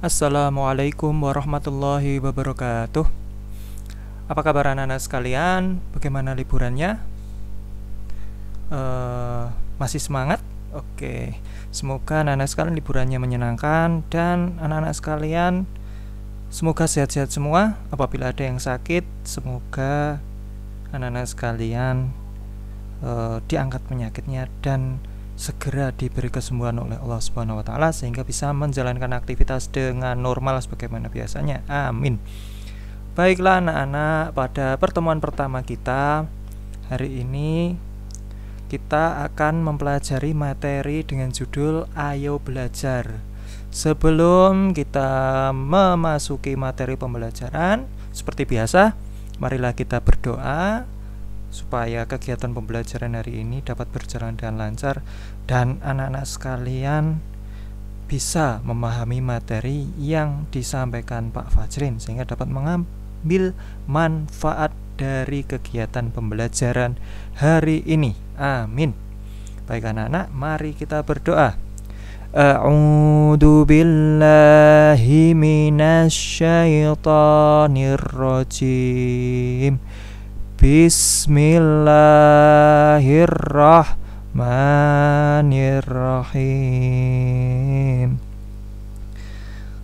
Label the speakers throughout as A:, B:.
A: Assalamualaikum warahmatullahi wabarakatuh. Apa kabar anak-anak sekalian? Bagaimana liburannya? Masih semangat? Oke. Semoga anak-anak sekalian liburannya menyenangkan dan anak-anak sekalian semoga sehat-sehat semua. Apabila ada yang sakit, semoga anak-anak sekalian diangkat penyakitnya dan segera diberi kesembuhan oleh Allah Subhanahu wa taala sehingga bisa menjalankan aktivitas dengan normal sebagaimana biasanya. Amin. Baiklah anak-anak, pada pertemuan pertama kita hari ini kita akan mempelajari materi dengan judul Ayo Belajar. Sebelum kita memasuki materi pembelajaran, seperti biasa, marilah kita berdoa supaya kegiatan pembelajaran hari ini dapat berjalan dengan lancar dan anak-anak sekalian bisa memahami materi yang disampaikan Pak Fajrin sehingga dapat mengambil manfaat dari kegiatan pembelajaran hari ini. Amin. Baik anak-anak, mari kita berdoa. A'udzu billahi minasyaitonir rajim. Bismillahirrahmanirrahim.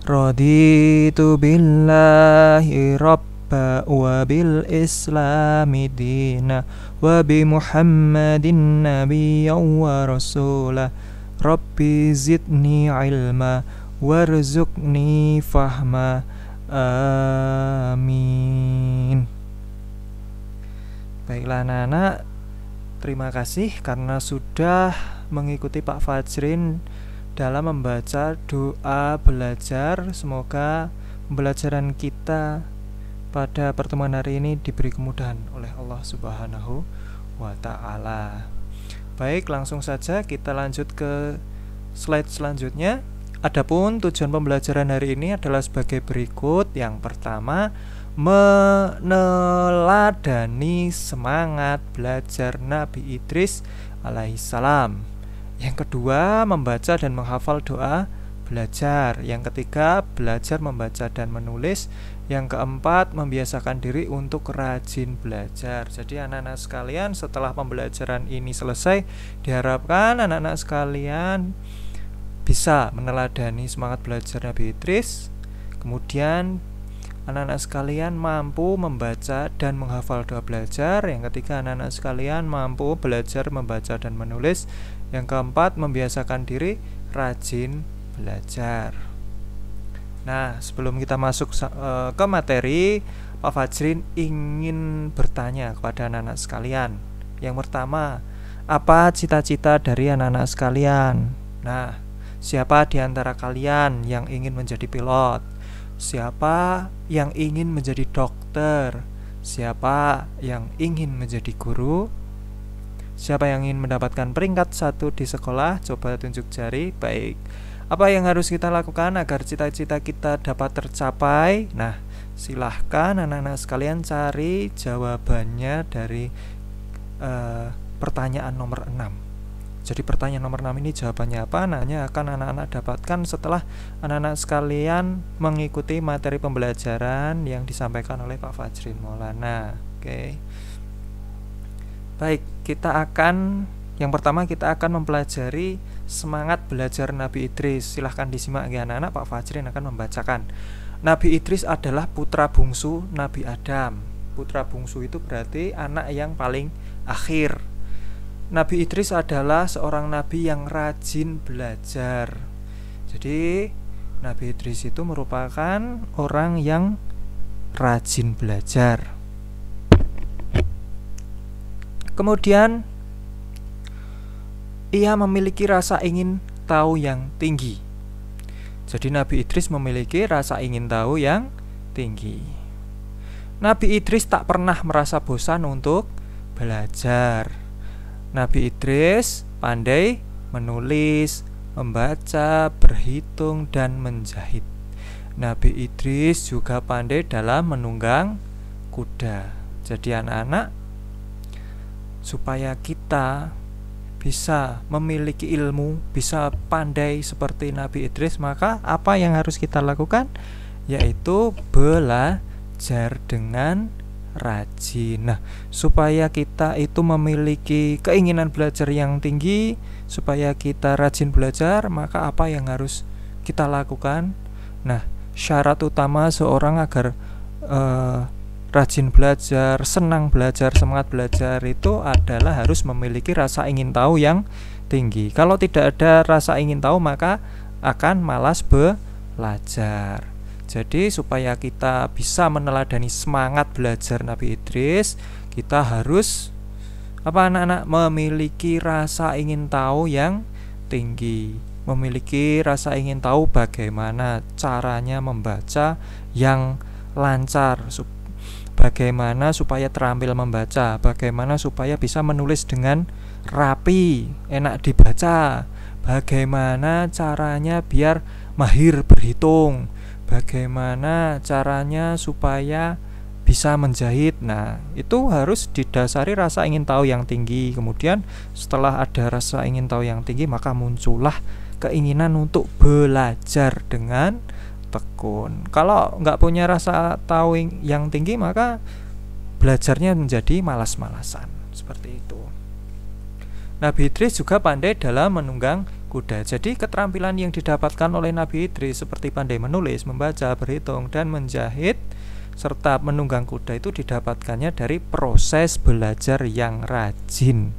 A: Raditu billahi rabba wa bil islami dina wa bi muhammadin nabiyyan wa rasulah. Rabbi zidni ilma warzuqni fahma. Amin. Baiklah anak-anak, terima kasih karena sudah mengikuti Pak Fajrin dalam membaca doa belajar. Semoga pembelajaran kita pada pertemuan hari ini diberi kemudahan oleh Allah Subhanahu wa ta'ala. Baik, langsung saja kita lanjut ke slide selanjutnya. Adapun tujuan pembelajaran hari ini adalah sebagai berikut. Yang pertama, meneladani semangat belajar Nabi Idris alaihissalam. Yang kedua, membaca dan menghafal doa belajar. Yang ketiga, belajar membaca dan menulis. Yang keempat, membiasakan diri untuk rajin belajar. Jadi anak-anak sekalian, setelah pembelajaran ini selesai, diharapkan anak-anak sekalian bisa meneladani semangat belajar Nabi Idris. Kemudian anak-anak sekalian mampu membaca dan menghafal doa belajar. Yang ketiga, anak-anak sekalian mampu belajar membaca dan menulis. Yang keempat, membiasakan diri rajin belajar. Nah, sebelum kita masuk ke materi, Pak Fajrin ingin bertanya kepada anak-anak sekalian. Yang pertama, apa cita-cita dari anak-anak sekalian? Nah, siapa di antara kalian yang ingin menjadi pilot? Siapa yang ingin menjadi dokter? Siapa yang ingin menjadi guru? Siapa yang ingin mendapatkan peringkat 1 di sekolah? Coba tunjuk jari. Baik. Apa yang harus kita lakukan agar cita-cita kita dapat tercapai? Nah, silahkan anak-anak sekalian cari jawabannya dari pertanyaan nomor 6. Jadi pertanyaan nomor 6 ini jawabannya apa? Nanya akan anak-anak dapatkan setelah anak-anak sekalian mengikuti materi pembelajaran yang disampaikan oleh Pak Fajrin Maulana. Oke. Baik, yang pertama kita akan mempelajari semangat belajar Nabi Idris. Silahkan disimak ya anak-anak, Pak Fajrin akan membacakan. Nabi Idris adalah putra bungsu Nabi Adam. Putra bungsu itu berarti anak yang paling akhir. Nabi Idris adalah seorang nabi yang rajin belajar. Jadi Nabi Idris itu merupakan orang yang rajin belajar. Kemudian ia memiliki rasa ingin tahu yang tinggi. Jadi Nabi Idris memiliki rasa ingin tahu yang tinggi. Nabi Idris tak pernah merasa bosan untuk belajar. Nabi Idris pandai menulis, membaca, berhitung, dan menjahit. Nabi Idris juga pandai dalam menunggang kuda. Jadi anak-anak, supaya kita bisa memiliki ilmu, bisa pandai seperti Nabi Idris, maka apa yang harus kita lakukan? Yaitu belajar dengan rajin. Nah, supaya kita itu memiliki keinginan belajar yang tinggi, supaya kita rajin belajar, maka apa yang harus kita lakukan? Nah, syarat utama seorang agar rajin belajar, senang belajar, semangat belajar itu adalah harus memiliki rasa ingin tahu yang tinggi. Kalau tidak ada rasa ingin tahu, maka akan malas belajar. Jadi supaya kita bisa meneladani semangat belajar Nabi Idris, kita harus anak-anak memiliki rasa ingin tahu yang tinggi, memiliki rasa ingin tahu bagaimana caranya membaca yang lancar, bagaimana supaya terampil membaca, bagaimana supaya bisa menulis dengan rapi, enak dibaca, bagaimana caranya biar mahir berhitung, bagaimana caranya supaya bisa menjahit. Nah, itu harus didasari rasa ingin tahu yang tinggi. Kemudian setelah ada rasa ingin tahu yang tinggi, maka muncullah keinginan untuk belajar dengan tekun. Kalau nggak punya rasa tahu yang tinggi, maka belajarnya menjadi malas-malasan. Seperti itu. Nabi Idris juga pandai dalam menunggang kuda. Jadi keterampilan yang didapatkan oleh Nabi Idris seperti pandai menulis, membaca, berhitung, dan menjahit serta menunggang kuda itu didapatkannya dari proses belajar yang rajin.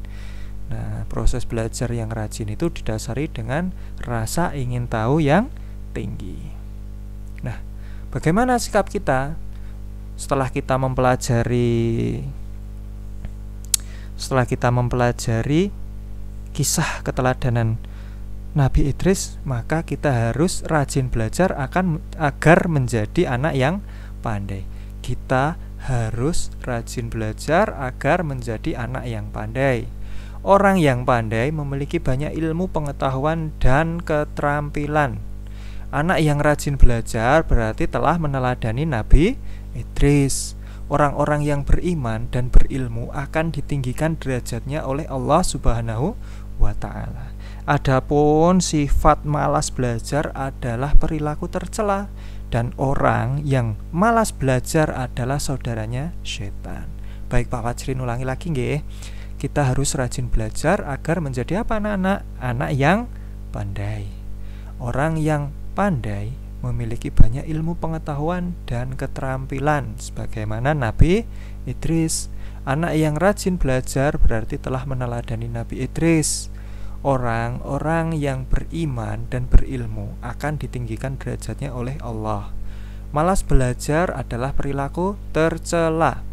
A: Nah, proses belajar yang rajin itu didasari dengan rasa ingin tahu yang tinggi. Nah, bagaimana sikap kita setelah kita mempelajari kisah keteladanan Nabi Idris? Maka kita harus rajin belajar agar menjadi anak yang pandai. Kita harus rajin belajar agar menjadi anak yang pandai. Orang yang pandai memiliki banyak ilmu, pengetahuan, dan keterampilan. Anak yang rajin belajar berarti telah meneladani Nabi Idris. Orang-orang yang beriman dan berilmu akan ditinggikan derajatnya oleh Allah Subhanahu wa ta'ala. Adapun sifat malas belajar adalah perilaku tercela, dan orang yang malas belajar adalah saudaranya setan. Baik Pak Fajrin, ulangi lagi nggih. Kita harus rajin belajar agar menjadi apa anak-anak? Anak yang pandai. Orang yang pandai memiliki banyak ilmu, pengetahuan, dan keterampilan sebagaimana Nabi Idris. Anak yang rajin belajar berarti telah meneladani Nabi Idris. Orang-orang yang beriman dan berilmu akan ditinggikan derajatnya oleh Allah. Malas belajar adalah perilaku tercela.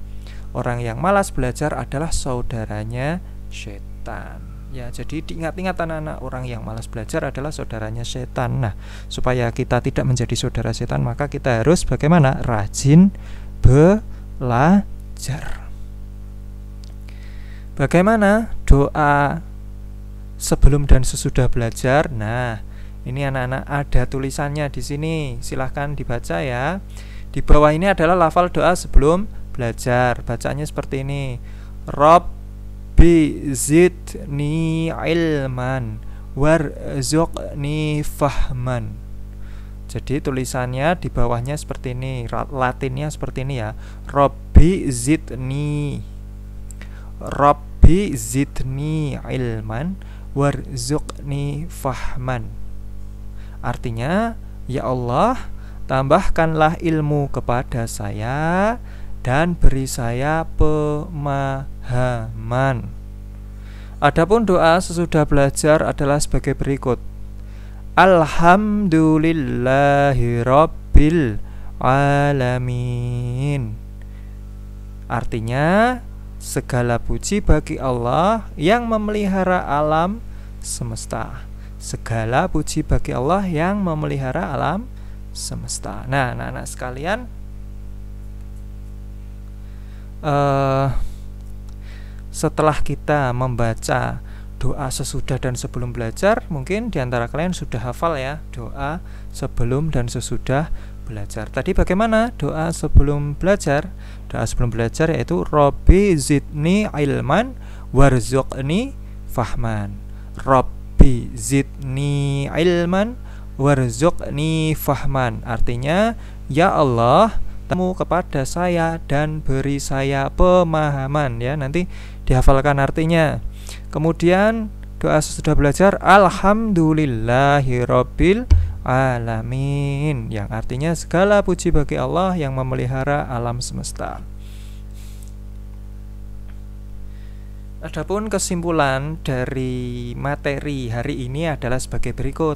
A: Orang yang malas belajar adalah saudaranya setan. Ya, jadi diingat-ingat anak-anak, orang yang malas belajar adalah saudaranya setan. Nah, supaya kita tidak menjadi saudara setan, maka kita harus bagaimana? Rajin belajar. Bagaimana doa sebelum dan sesudah belajar? Nah, ini anak-anak ada tulisannya di sini. Silahkan dibaca ya. Di bawah ini adalah lafal doa sebelum belajar. Bacanya seperti ini. Rabbi zidni ilman warzuqni fahman. Jadi tulisannya di bawahnya seperti ini. Latinnya seperti ini ya. Rabbi zidni ilman warzuqni fahman. Artinya, ya Allah, tambahkanlah ilmu kepada saya dan beri saya pemahaman. Adapun doa sesudah belajar adalah sebagai berikut. Alhamdulillahirabbil alamin. Artinya, segala puji bagi Allah yang memelihara alam semesta. Segala puji bagi Allah yang memelihara alam semesta. Nah, anak-anak sekalian, setelah kita membaca doa sesudah dan sebelum belajar, mungkin diantara kalian sudah hafal ya doa sebelum dan sesudah belajar. Tadi bagaimana doa sebelum belajar? Doa sebelum belajar yaitu Rabbi zidni ilman warzuqni fahman. Rabbi zidni ilman warzuqni fahman. Artinya, ya Allah, temu kepada saya dan beri saya pemahaman. Ya, nanti dihafalkan artinya. Kemudian doa sesudah belajar, alhamdulillahirabbil alamin, yang artinya segala puji bagi Allah yang memelihara alam semesta. Adapun kesimpulan dari materi hari ini adalah sebagai berikut.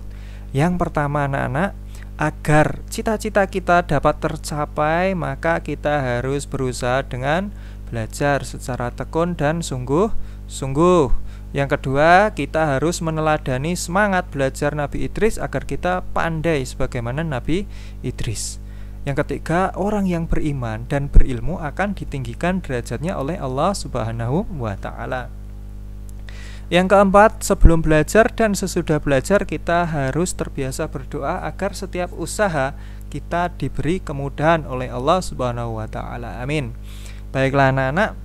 A: Yang pertama, anak-anak, agar cita-cita kita dapat tercapai, maka kita harus berusaha dengan belajar secara tekun dan sungguh-sungguh. Yang kedua, kita harus meneladani semangat belajar Nabi Idris agar kita pandai sebagaimana Nabi Idris. Yang ketiga, orang yang beriman dan berilmu akan ditinggikan derajatnya oleh Allah Subhanahu wa Ta'ala. Yang keempat, sebelum belajar dan sesudah belajar kita harus terbiasa berdoa agar setiap usaha kita diberi kemudahan oleh Allah Subhanahu wa Ta'ala. Amin. Baiklah anak-anak,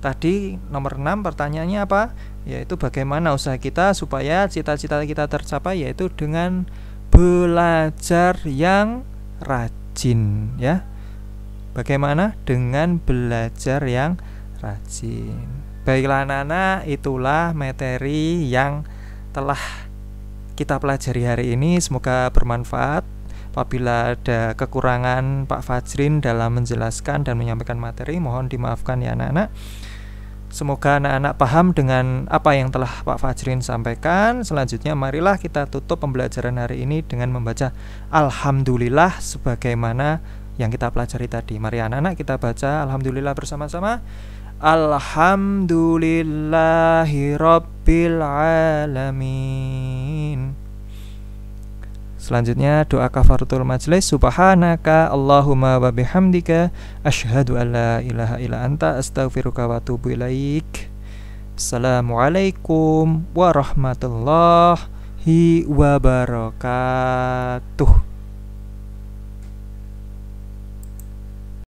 A: tadi nomor 6 pertanyaannya apa? Yaitu bagaimana usaha kita supaya cita-cita kita tercapai, yaitu dengan belajar yang rajin, ya. Bagaimana? Dengan belajar yang rajin. Baiklah anak-anak, itulah materi yang telah kita pelajari hari ini. Semoga bermanfaat. Apabila ada kekurangan Pak Fajrin dalam menjelaskan dan menyampaikan materi, mohon dimaafkan ya anak-anak. Semoga anak-anak paham dengan apa yang telah Pak Fajrin sampaikan. Selanjutnya marilah kita tutup pembelajaran hari ini dengan membaca Alhamdulillah sebagaimana yang kita pelajari tadi. Mari anak-anak kita baca Alhamdulillah bersama-sama. Alhamdulillahirabbil alamin. Selanjutnya doa kafaratul majlis. Subhanaka Allahumma wa bihamdika asyhadu an la ilaha illa anta astaghfiruka wa atubu ilaik. Assalamualaikum warahmatullahi wabarakatuh.